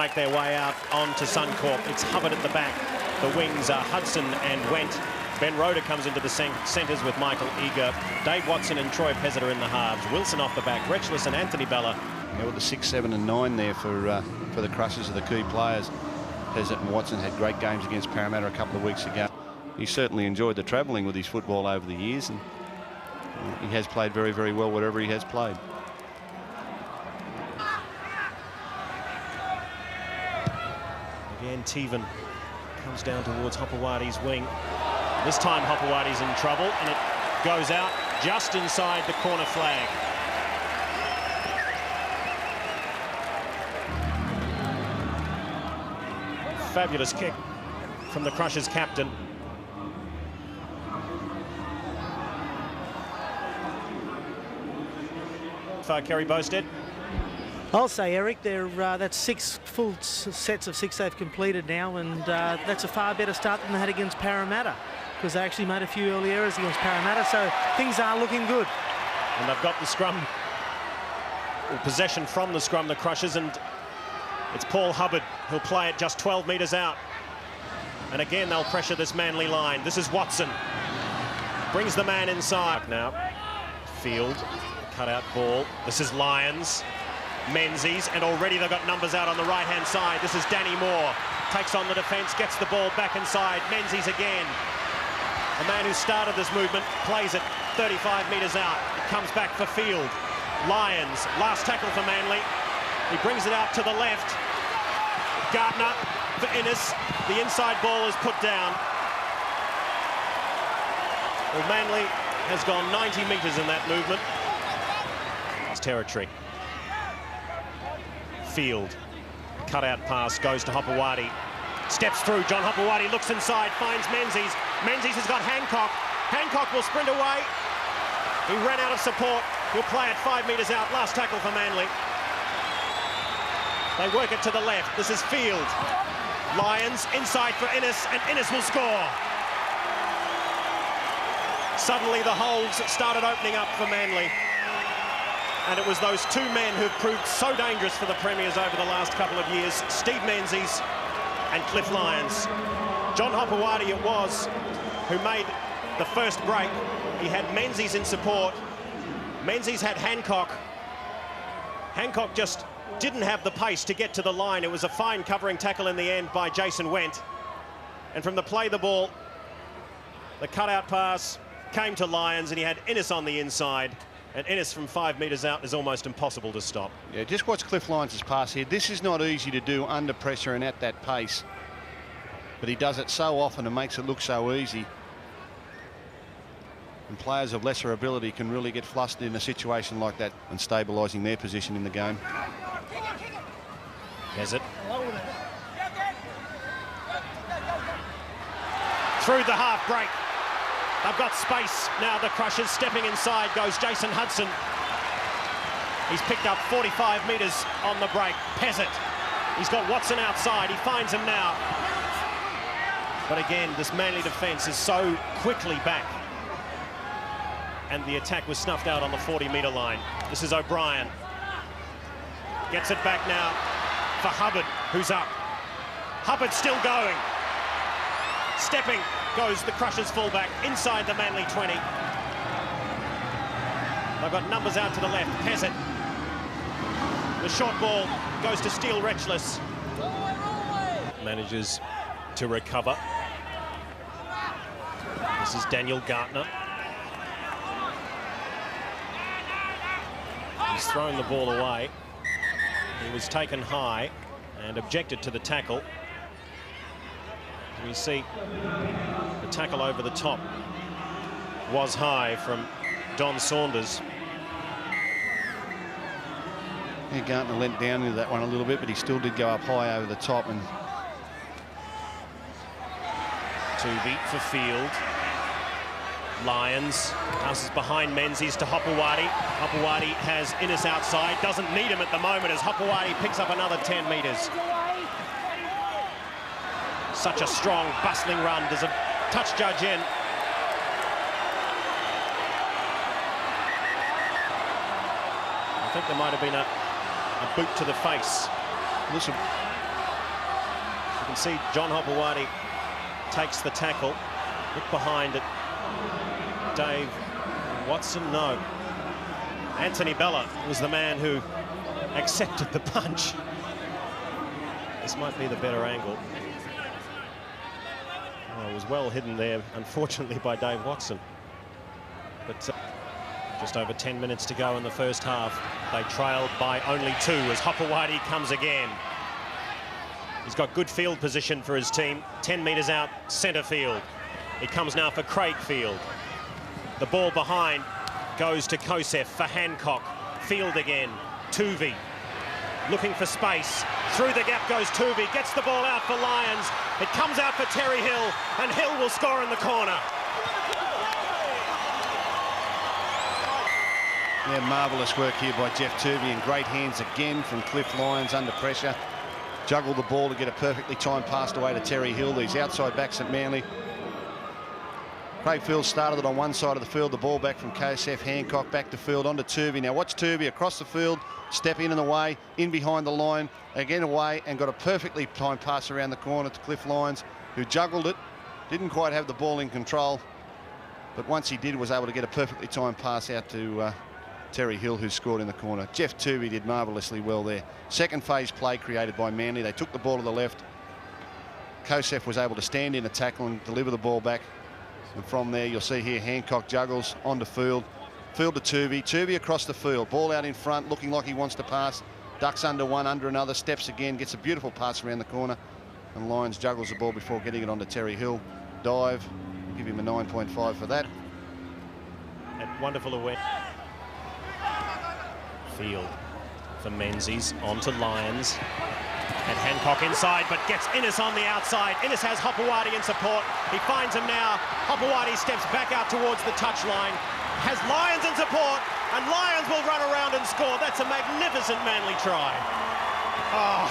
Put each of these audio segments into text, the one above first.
make their way out onto Suncorp. It's Hubbard at the back. The wings are Hudson and Went. Ben Roeder comes into the centres with Michael Eager. Dave Watson and Troy Pezzett are in the halves. Wilson off the back. Retchless and Anthony Bella. Yeah, with the 6, 7 and 9 there for the Crushers of the key players. Pezzett and Watson had great games against Parramatta a couple of weeks ago. He certainly enjoyed the travelling with his football over the years, and he has played very, very well whatever he has played. Again, Tevan comes down towards Hopewadi's wing. This time Hopewadi's in trouble, and it goes out just inside the corner flag. Fabulous kick from the Crushers captain. Kerry Bowstead. I'll say, Eric, that's 6 full sets of 6 they've completed now, and that's a far better start than they had against Parramatta, because they actually made a few early errors against Parramatta, so things are looking good. And they've got the scrum, or possession from the scrum, the Crushers, and it's Paul Hubbard who'll play it just 12 metres out. And again, they'll pressure this Manly line. This is Watson. Brings the man inside now. Field. Cut-out ball. This is Lions. Menzies, and already they've got numbers out on the right-hand side. This is Danny Moore. Takes on the defence, gets the ball back inside. Menzies again. The man who started this movement plays it 35 metres out. It comes back for Field. Lions, last tackle for Manly. He brings it out to the left. Gardner for Innes. The inside ball is put down. Well, Manly has gone 90 metres in that movement. Territory. Field. Cut-out pass goes to Hopewadi. Steps through. John Hopewadi looks inside, finds Menzies. Menzies has got Hancock. Hancock will sprint away. He ran out of support. He'll play it 5 metres out. Last tackle for Manly. They work it to the left. This is Field. Lions inside for Innes, and Innes will score. Suddenly the holes started opening up for Manly. And it was those 2 men who've proved so dangerous for the Premiers over the last couple of years, Steve Menzies and Cliff Lions. John Hopewadi it was who made the first break. He had Menzies in support. Menzies had Hancock. Hancock just didn't have the pace to get to the line. It was a fine covering tackle in the end by Jason Went. And from the play the ball, the cut-out pass came to Lions, and he had Innes on the inside. And Innes from 5 metres out is almost impossible to stop. Yeah, just watch Cliff Lions' pass here. This is not easy to do under pressure and at that pace. But he does it so often and makes it look so easy. And players of lesser ability can really get flustered in a situation like that and stabilising their position in the game. Pezzett. Through the half break. They've got space now. The Crushers stepping inside goes Jason Hudson. He's picked up 45 metres on the break. Pezzett. He's got Watson outside. He finds him now. But again, this Manly defence is so quickly back. And the attack was snuffed out on the 40-metre line. This is O'Brien. Gets it back now for Hubbard, who's up. Hubbard still going. Stepping goes the Crushers fullback inside the Manly 20. They've got numbers out to the left. Pezzett. The short ball goes to Steele Retchless. Manages to recover. This is Daniel Gartner. He's thrown the ball away. He was taken high and objected to the tackle. We see the tackle over the top was high from Don Saunders. Yeah, Gartner leant down into that one a little bit, but he still did go up high over the top. And to beat for Field. Lions passes behind Menzies to Hopewadi. Hopewadi has Innes outside, doesn't need him at the moment as Hopewadi picks up another 10 metres. Such a strong, bustling run. There's a touch judge in. I think there might have been a boot to the face. Listen, can see John Hopewadi takes the tackle. Look behind it. Dave Watson, no. Anthony Bella was the man who accepted the punch. This might be the better angle. Oh, it was well hidden there, unfortunately, by Dave Watson. But just over 10 minutes to go in the first half. They trailed by only 2 as Hopewadi comes again. He's got good field position for his team. 10 metres out, centre field. He comes now for Craig Field. The ball behind goes to Kosef for Hancock. Field again. Tuvey looking for space. Through the gap goes Tuvey. Gets the ball out for Lions. It comes out for Terry Hill, and Hill will score in the corner. Yeah, marvellous work here by Jeff Tuvey, and great hands again from Cliff Lions under pressure. Juggle the ball to get a perfectly timed pass away to Terry Hill. These outside backs at Manly. Craig Field started it on one side of the field. The ball back from Kosef. Hancock back to field onto Tuvey. Now watch Tuvey across the field, step in and away, in behind the line, again away, and got a perfectly timed pass around the corner to Cliff Lions, who juggled it. Didn't quite have the ball in control, but once he did, was able to get a perfectly timed pass out to Terry Hill, who scored in the corner. Jeff Tuvey did marvellously well there. Second phase play created by Manly. They took the ball to the left. Kosef was able to stand in a tackle and deliver the ball back. And from there, you'll see here, Hancock juggles onto field. Field to Tuvey. Tuvey across the field. Ball out in front, looking like he wants to pass. Ducks under one, under another, steps again, gets a beautiful pass around the corner. And Lions juggles the ball before getting it onto Terry Hill. Dive. Give him a 9.5 for that. And wonderful away. Field for Menzies, on to Lions. And Hancock inside, but gets Innes on the outside. Innes has Hopewadi in support. He finds him now. Hopewadi steps back out towards the touchline. Has Lions in support, and Lions will run around and score. That's a magnificent Manly try. Oh,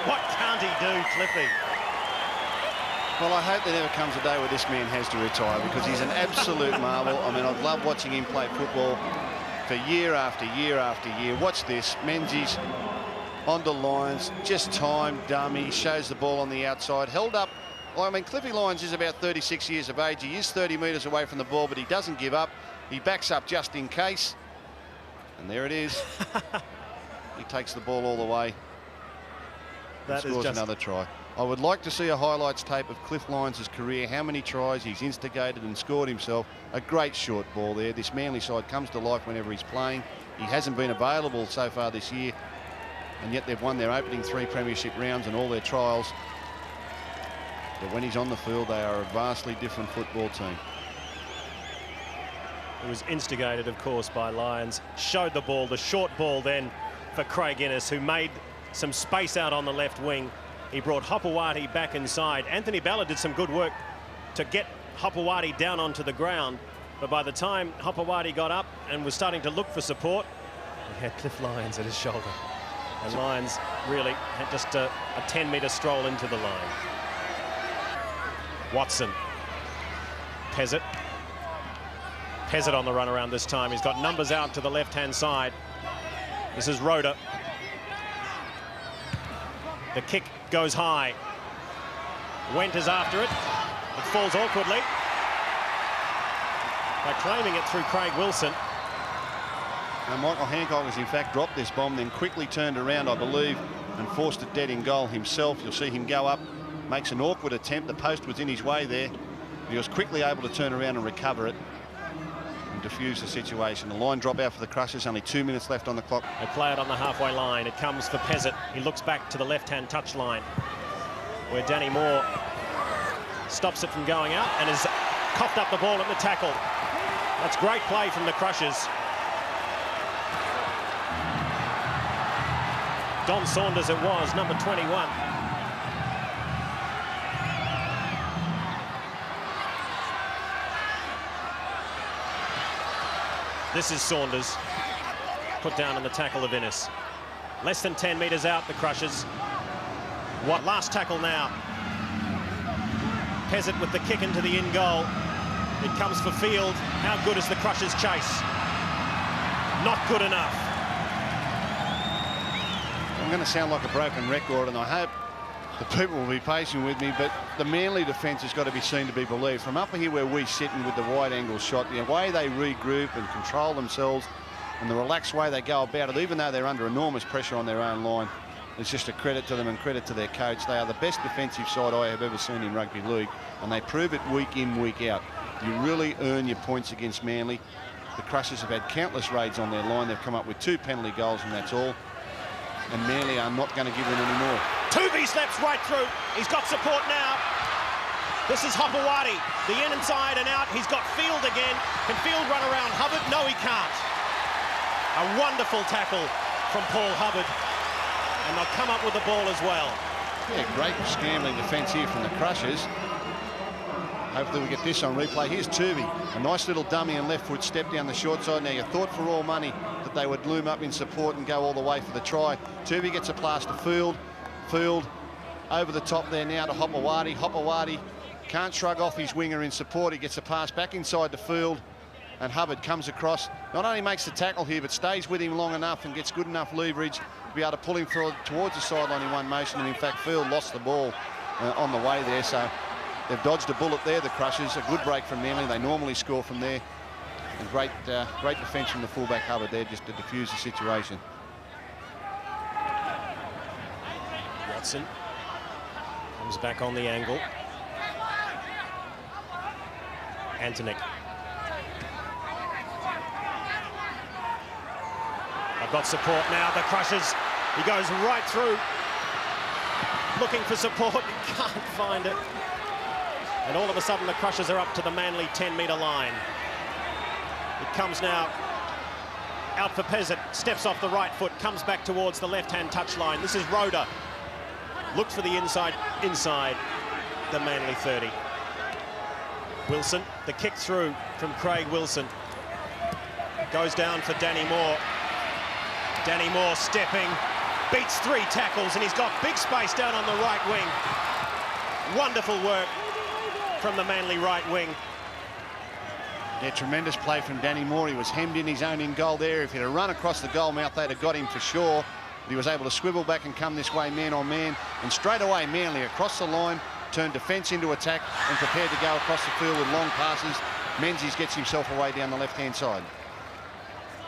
what can't he do, Cliffy? Well, I hope there never comes a day where this man has to retire, because he's an absolute marvel. I mean, I've loved watching him play football for year after year after year. Watch this, Menzies onto Lions, just time, dummy, shows the ball on the outside, held up. Well, I mean, Cliffy Lions is about 36 years of age. He is 30 metres away from the ball, but he doesn't give up. He backs up just in case. And there it is. He takes the ball all the way. That scores another try. I would like to see a highlights tape of Cliff Lions' career, how many tries he's instigated and scored himself. A great short ball there. This Manly side comes to life whenever he's playing. He hasn't been available so far this year, and yet they've won their opening 3 premiership rounds and all their trials. But when he's on the field, they are a vastly different football team. It was instigated, of course, by Lions. Showed the ball, the short ball then for Craig Innes, who made some space out on the left wing. He brought Hopewadi back inside. Anthony Bella did some good work to get Hopewadi down onto the ground. But by the time Hopewadi got up and was starting to look for support, he had Cliff Lions at his shoulder. And Lions really had just a 10-metre stroll into the line. Watson. Pezzett. Pezzett on the run around this time. He's got numbers out to the left-hand side. This is Roda. The kick goes high. Went is after it. It falls awkwardly. By claiming it through Craig Wilson. And Michael Hancock has in fact dropped this bomb, then quickly turned around, I believe, and forced it dead in goal himself. You'll see him go up, makes an awkward attempt. The post was in his way there. He was quickly able to turn around and recover it and defuse the situation. The line drop out for the Crushers, only 2 minutes left on the clock. They play it on the halfway line. It comes for Pezzett. He looks back to the left-hand touch line, where Danny Moore stops it from going out and has coughed up the ball at the tackle. That's great play from the Crushers. Don Saunders it was, number 21. This is Saunders, put down in the tackle of Innes. Less than 10 metres out, the Crushers. What last tackle now? Pezzett with the kick into the in goal. It comes for Field. How good is the Crushers' chase? Not good enough. I'm going to sound like a broken record, and I hope the people will be patient with me, but the Manly defence has got to be seen to be believed. From up here where we sit and with the wide angle shot, the way they regroup and control themselves and the relaxed way they go about it, even though they're under enormous pressure on their own line, it's just a credit to them and credit to their coach. They are the best defensive side I have ever seen in rugby league, and they prove it week in, week out. You really earn your points against Manly. The Crushers have had countless raids on their line. They've come up with 2 penalty goals, and that's all. And Manly are not going to give them any more. Tuvey steps right through. He's got support now. This is Hopewadi. The inside and out. He's got Field again. Can Field run around Hubbard? No, he can't. A wonderful tackle from Paul Hubbard. And they'll come up with the ball as well. Yeah, great scrambling defence here from the Crushers. Hopefully we get this on replay. Here's Tuvey. A nice little dummy and left foot step down the short side. Now you thought for all money that they would loom up in support and go all the way for the try. Tuvey gets a pass to Field. Field over the top there now to Hopewadi. Hopewadi can't shrug off his winger in support. He gets a pass back inside the field, and Hubbard comes across. Not only makes the tackle here, but stays with him long enough and gets good enough leverage to be able to pull him towards the sideline in one motion. And in fact, Field lost the ball on the way there. So they've dodged a bullet there, the Crushers. A good break from Manly. They normally score from there. And great defence from the fullback Hubbard there just to defuse the situation. Watson comes back on the angle. Antonic. I've got support now. The Crushers. He goes right through. Looking for support. Can't find it. And all of a sudden the Crushers are up to the Manly 10-metre line. It comes now out for Pezzett. Steps off the right foot. Comes back towards the left-hand touchline. This is Roeder. Looked for the inside the Manly 30. Wilson, the kick through from Craig Wilson. Goes down for Danny Moore. Danny Moore stepping, beats 3 tackles, and he's got big space down on the right wing. Wonderful work from the Manly right wing. Yeah, tremendous play from Danny Moore. He was hemmed in his own in goal there. If he'd have run across the goal mouth, they'd have got him for sure. But he was able to swivel back and come this way man on man. And straight away, Manly across the line, turned defence into attack and prepared to go across the field with long passes. Menzies gets himself away down the left-hand side.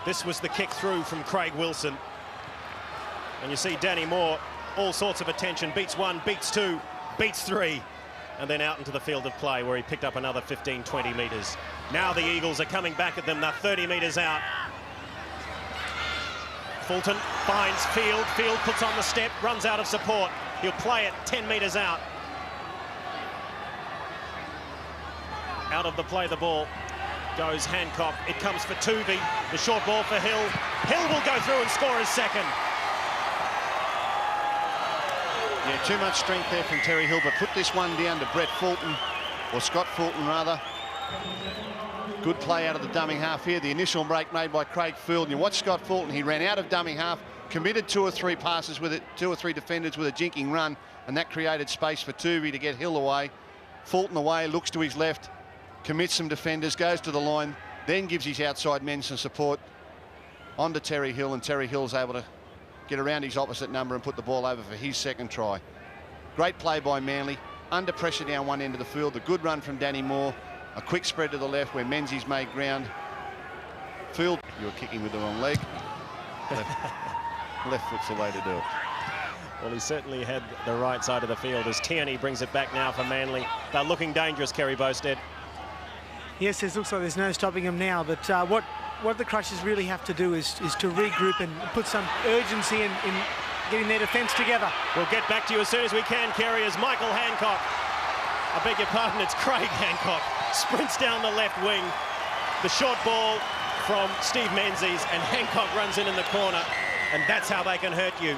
This was the kick through from Craig Wilson. And you see Danny Moore, all sorts of attention, beats 1, beats 2, beats 3, and then out into the field of play where he picked up another 15, 20 metres. Now the Eagles are coming back at them. They're 30 metres out. Fulton finds Field. Field puts on the step, runs out of support. He'll play it 10 metres out. Out of the play, the ball goes Hancock. It comes for Tuvey. The short ball for Hill. Hill will go through and score his second. Yeah, too much strength there from Terry Hill, but put this one down to Brett Fulton, or Scott Fulton rather. Good play out of the dummy half here. The initial break made by Craig Field. You watch Scott Fulton. He ran out of dummy half, committed 2 or 3 passes with it, 2 or 3 defenders with a jinking run, and that created space for Tuvey to get Hill away. Fulton away, looks to his left, commits some defenders, goes to the line, then gives his outside men some support onto Terry Hill, and Terry Hill's able to get around his opposite number and put the ball over for his second try. Great play by Manly. Under pressure down one end of the field. The good run from Danny Moore. A quick spread to the left where Menzies made ground. Field, you were kicking with the wrong leg. Left foot's the way to do it. Well, he certainly had the right side of the field as Tierney brings it back now for Manly. They're looking dangerous, Kerry Bowstead. Yes, it looks like there's no stopping them now, but what the Crushers really have to do is to regroup and put some urgency in getting their defence together. We'll get back to you as soon as we can, Kerry, as Michael Hancock, I beg your pardon, it's Craig Hancock, sprints down the left wing. The short ball from Steve Menzies, and Hancock runs in the corner, and that's how they can hurt you.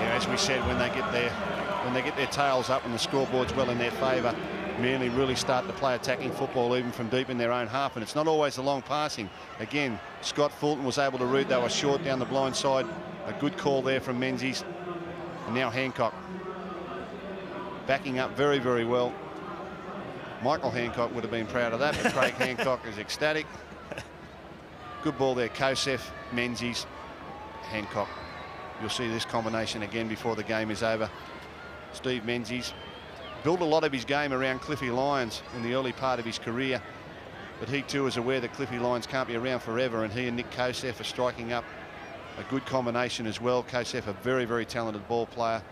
Yeah, as we said, when they get their tails up and the scoreboard's well in their favour, Manly really start to play attacking football even from deep in their own half, and it's not always the long passing. Again, Scott Fulton was able to root. They were short down the blind side. A good call there from Menzies. And now Hancock backing up very, very well. Michael Hancock would have been proud of that, but Craig Hancock is ecstatic. Good ball there, Kosef, Menzies, Hancock. You'll see this combination again before the game is over. Steve Menzies. Built a lot of his game around Cliffy Lions in the early part of his career, but he too is aware that Cliffy Lions can't be around forever, and he and Nick Kosef are striking up a good combination as well. Kosef, a very, very talented ball player.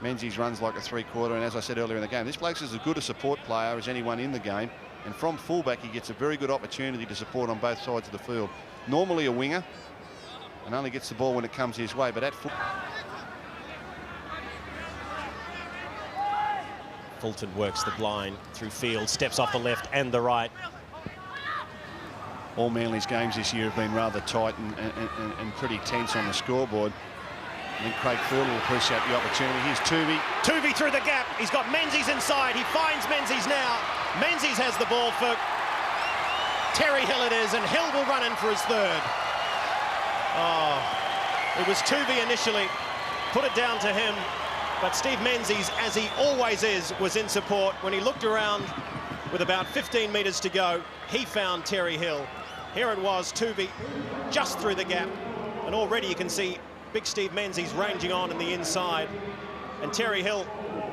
Menzies runs like a three-quarter, and as I said earlier in the game, this bloke's as good a support player as anyone in the game, and from fullback he gets a very good opportunity to support on both sides of the field. Normally a winger, and only gets the ball when it comes his way, but at Fulton works the blind through field, steps off the left and the right. All Manly's games this year have been rather tight and pretty tense on the scoreboard. I think Craig Field will appreciate the opportunity. Here's Tuvey. Tuvey through the gap. He's got Menzies inside. He finds Menzies now. Menzies has the ball for Terry Hill it is, and Hill will run in for his third. Oh, it was Tuvey initially. Put it down to him. But Steve Menzies, as he always is, was in support. When he looked around with about 15 metres to go, he found Terry Hill. Here it was, Tuvey just through the gap. And already you can see big Steve Menzies ranging on in the inside. And Terry Hill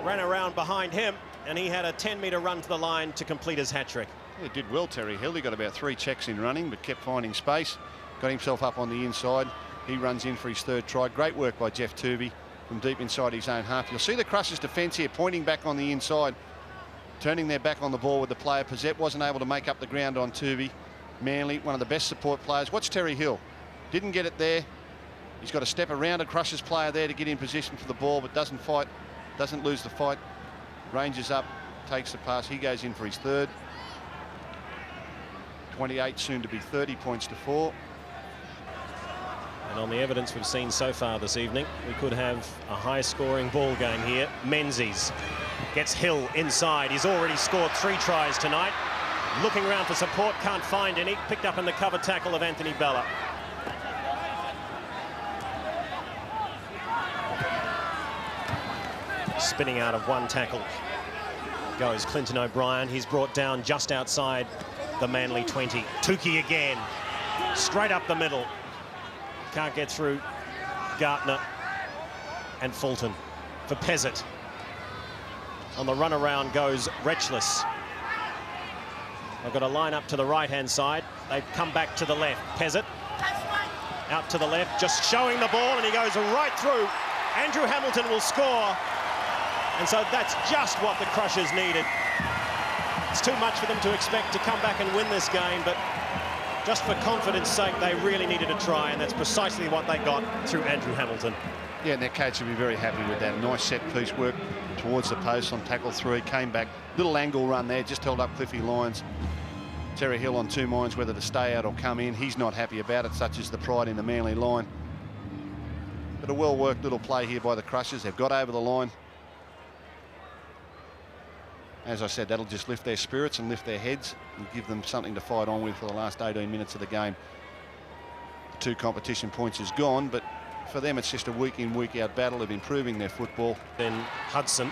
ran around behind him, and he had a 10-metre run to the line to complete his hat-trick. He did well, Terry Hill. He got about 3 checks in running, but kept finding space. Got himself up on the inside. He runs in for his third try. Great work by Jeff Tuvey from deep inside his own half. You'll see the Crushers' defence here pointing back on the inside, turning their back on the ball with the player. Pizzette wasn't able to make up the ground on Tuvey. Manly, one of the best support players. Watch Terry Hill. Didn't get it there. He's got to step around a Crushers player there to get in position for the ball, but doesn't fight, doesn't lose the fight. Ranges up, takes the pass. He goes in for his third. 28, soon to be 30 points to 4. And on the evidence we've seen so far this evening, we could have a high-scoring ball game here. Menzies gets Hill inside. He's already scored 3 tries tonight. Looking around for support, can't find any. Picked up in the cover tackle of Anthony Bella. Spinning out of one tackle goes Clinton O'Brien. He's brought down just outside the Manly 20. Tukey again, straight up the middle. Can't get through Gartner and Fulton for Pezzett. On the run around goes Retchless. They've got a line up to the right-hand side. They've come back to the left. Pezzett out to the left, just showing the ball, and he goes right through. Andrew Hamilton will score. And so that's just what the Crushers needed. It's too much for them to expect to come back and win this game, but just for confidence sake, they really needed a try, and that's precisely what they got through Andrew Hamilton. Yeah, and their coach will be very happy with that. Nice set-piece work towards the post on tackle 3. Came back, little angle run there, just held up Cliffy Lions. Terry Hill on 2 minds whether to stay out or come in. He's not happy about it, such as the pride in the Manly line. But a well-worked little play here by the Crushers. They've got over the line. As I said, that'll just lift their spirits and lift their heads and give them something to fight on with for the last 18 minutes of the game. The 2 competition points is gone, but for them it's just a week-in, week-out battle of improving their football. Then Hudson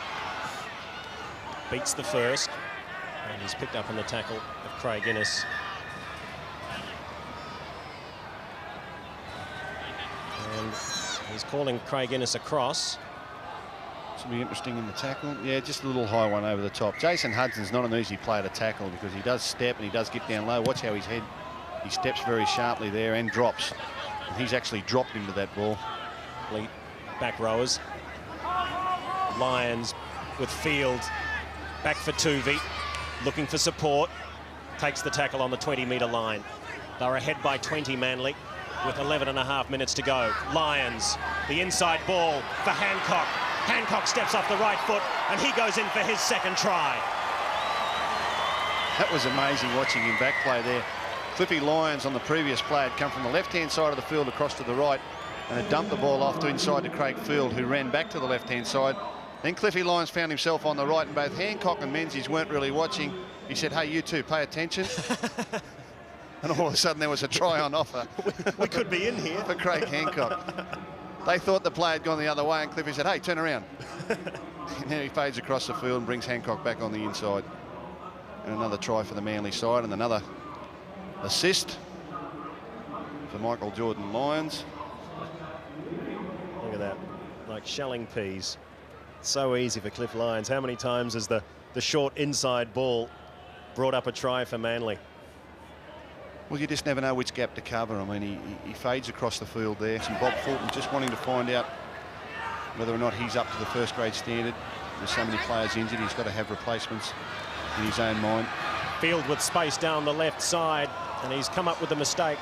beats the first, and he's picked up on the tackle of Craig Innes. And he's calling Craig Innes across. This will be interesting in the tackle. Yeah, just a little high one over the top. Jason Hudson's not an easy player to tackle because he does step and he does get down low. Watch how his head, he steps very sharply there and drops. And he's actually dropped into that ball. Back rowers. Lions with Field. Back for Tuvey. Looking for support. Takes the tackle on the 20-metre line. They're ahead by 20, Manly, with 11.5 minutes to go. Lions, the inside ball for Hancock. Hancock steps off the right foot, and he goes in for his second try. That was amazing watching him back play there. Cliffy Lions on the previous play had come from the left-hand side of the field across to the right and had dumped the ball off to inside to Craig Field, who ran back to the left-hand side. Then Cliffy Lions found himself on the right, and both Hancock and Menzies weren't really watching. He said, "Hey, you two, pay attention." And all of a sudden there was a try on offer. We could be in here. For Craig Hancock. They thought the play had gone the other way, and Cliffy said, "Hey, turn around." And then he fades across the field and brings Hancock back on the inside. And another try for the Manly side, and another assist for Michael Jordan Lions. Look at that, like shelling peas. So easy for Cliff Lions. How many times has the short inside ball brought up a try for Manly? Well, you just never know which gap to cover. I mean, he fades across the field there. And Bob Fulton just wanting to find out whether or not he's up to the first grade standard. There's so many players injured, he's got to have replacements in his own mind. Field with space down the left side, and he's come up with a mistake.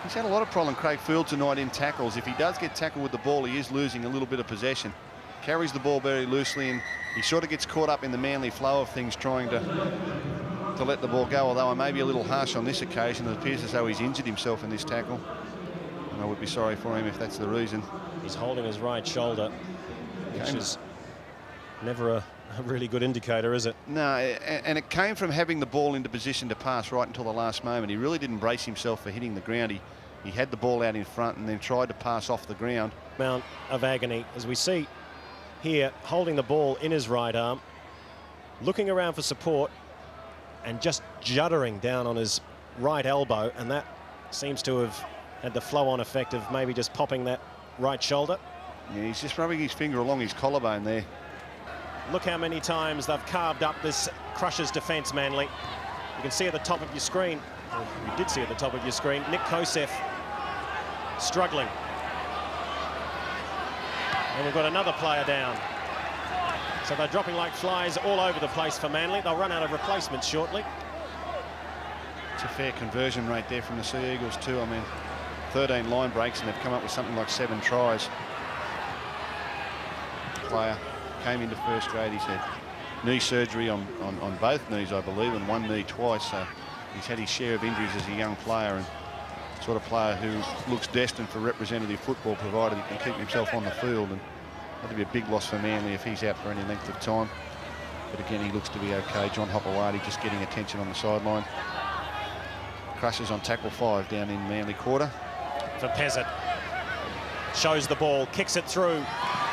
He's had a lot of problem, Craig Field, tonight in tackles. If he does get tackled with the ball, he is losing a little bit of possession. Carries the ball very loosely, and he sort of gets caught up in the Manly flow of things, trying to let the ball go, although I may be a little harsh on this occasion. It appears as though he's injured himself in this tackle, and I would be sorry for him if that's the reason. He's holding his right shoulder, which is never a really good indicator, is it? No, and it came from having the ball into position to pass right until the last moment. He really didn't brace himself for hitting the ground. He had the ball out in front and then tried to pass off the ground. Amount of agony, as we see here, holding the ball in his right arm, looking around for support, and just juddering down on his right elbow, and that seems to have had the flow-on effect of maybe just popping that right shoulder. Yeah, he's just rubbing his finger along his collarbone there. Look how many times they've carved up this Crushers defence, Manly. You can see at the top of your screen, or you did see at the top of your screen, Nick Kosef struggling. And we've got another player down. So they're dropping like flies all over the place for Manly. They'll run out of replacements shortly. It's a fair conversion rate there from the Sea Eagles too. I mean, 13 line breaks and they've come up with something like 7 tries. Player came into first grade. He's had knee surgery on both knees, I believe, and one knee twice. So he's had his share of injuries as a young player, and sort of player who looks destined for representative football, provided he can keep himself on the field. And that'd be a big loss for Manly if he's out for any length of time. But again, he looks to be okay. John Hopewadi just getting attention on the sideline. Crushers on tackle 5 down in Manly quarter. For Pezzett. Shows the ball, kicks it through,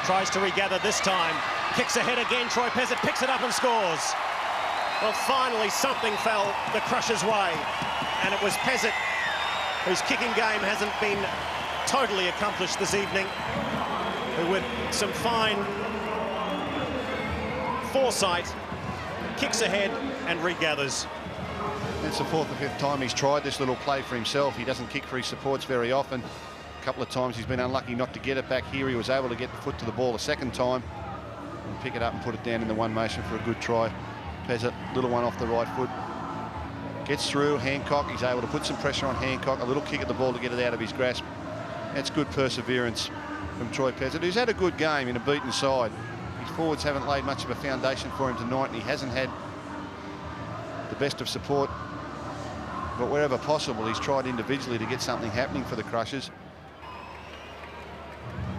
tries to regather this time. Kicks ahead again, Troy Pezzett picks it up and scores. Well, finally something fell the Crushers' way, and it was Pezzett, whose kicking game hasn't been totally accomplished this evening, who with some fine foresight kicks ahead and regathers. It's the 4th or 5th time he's tried this little play for himself. He doesn't kick for his supports very often. A couple of times he's been unlucky not to get it back. Here he was able to get the foot to the ball a second time and pick it up and put it down in the one motion for a good try. Pezzett, little one off the right foot. Gets through Hancock. He's able to put some pressure on Hancock. A little kick at the ball to get it out of his grasp. That's good perseverance from Troy Pezzett, who's had a good game in a beaten side. His forwards haven't laid much of a foundation for him tonight, and he hasn't had the best of support. But wherever possible, he's tried individually to get something happening for the Crushers.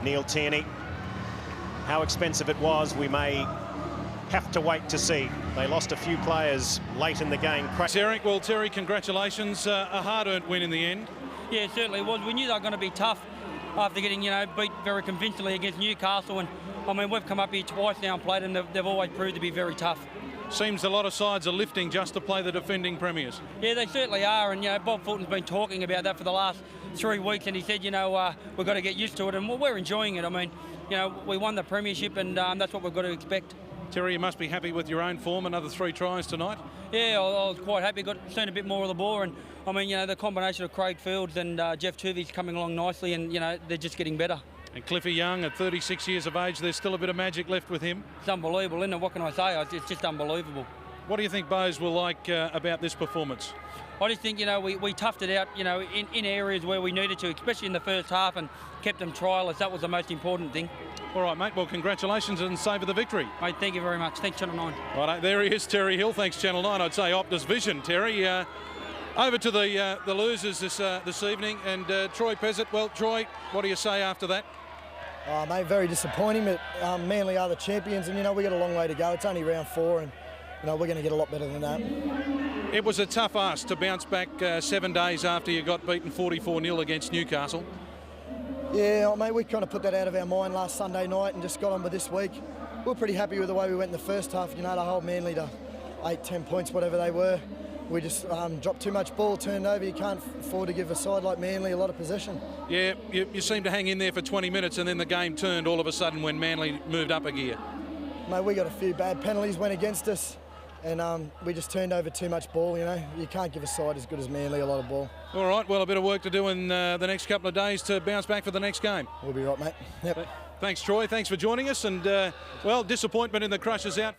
Neil Tierney, how expensive it was, we may have to wait to see. They lost a few players late in the game. Eric, well, Terry, congratulations. A hard-earned win in the end. Yeah, it certainly was. We knew they were going to be tough after getting, beat very convincingly against Newcastle. And, I mean, we've come up here twice now and played them. They've always proved to be very tough. Seems a lot of sides are lifting just to play the defending premiers. Yeah, they certainly are. And, Bob Fulton's been talking about that for the last 3 weeks. And he said, we've got to get used to it. And we're enjoying it. I mean, we won the premiership, and that's what we've got to expect. Terry, you must be happy with your own form. Another 3 tries tonight. Yeah, I was quite happy. Seen a bit more of the ball, and I mean, the combination of Craig Fields and Jeff Tuvey's coming along nicely, and they're just getting better. And Cliffy Young, at 36 years of age, there's still a bit of magic left with him. It's unbelievable, isn't it? What can I say? It's just unbelievable. What do you think Bose will like about this performance? I just think, we toughed it out, in areas where we needed to, especially in the first half, and kept them trialless. That was the most important thing. All right, mate. Well, congratulations and savour the victory. Mate, thank you very much. Thanks, Channel 9. Right, there he is, Terry Hill. Thanks, Channel 9. I'd say Optus Vision, Terry. Over to the losers this evening, and Troy Pezzett. Well, Troy, what do you say after that? Oh, mate, very disappointing, but Manly are the champions, and, we've got a long way to go. It's only round 4, and, we're going to get a lot better than that. It was a tough ask to bounce back 7 days after you got beaten 44-0 against Newcastle. Yeah, mate, we kind of put that out of our mind last Sunday night and just got on with this week. We were pretty happy with the way we went in the first half, to hold Manly to 8-10 points, whatever they were. we just dropped too much ball, turned over. You can't afford to give a side like Manly a lot of possession. Yeah, you seemed to hang in there for 20 minutes and then the game turned all of a sudden when Manly moved up a gear. Mate, we got a few bad penalties went against us, and we just turned over too much ball. You know, you can't give a side as good as Manly a lot of ball. All right, well, a bit of work to do in the next couple of days to bounce back for the next game. We'll be right, mate. Yep. Thanks, Troy. Thanks for joining us. And, well, disappointment in the Crushers out.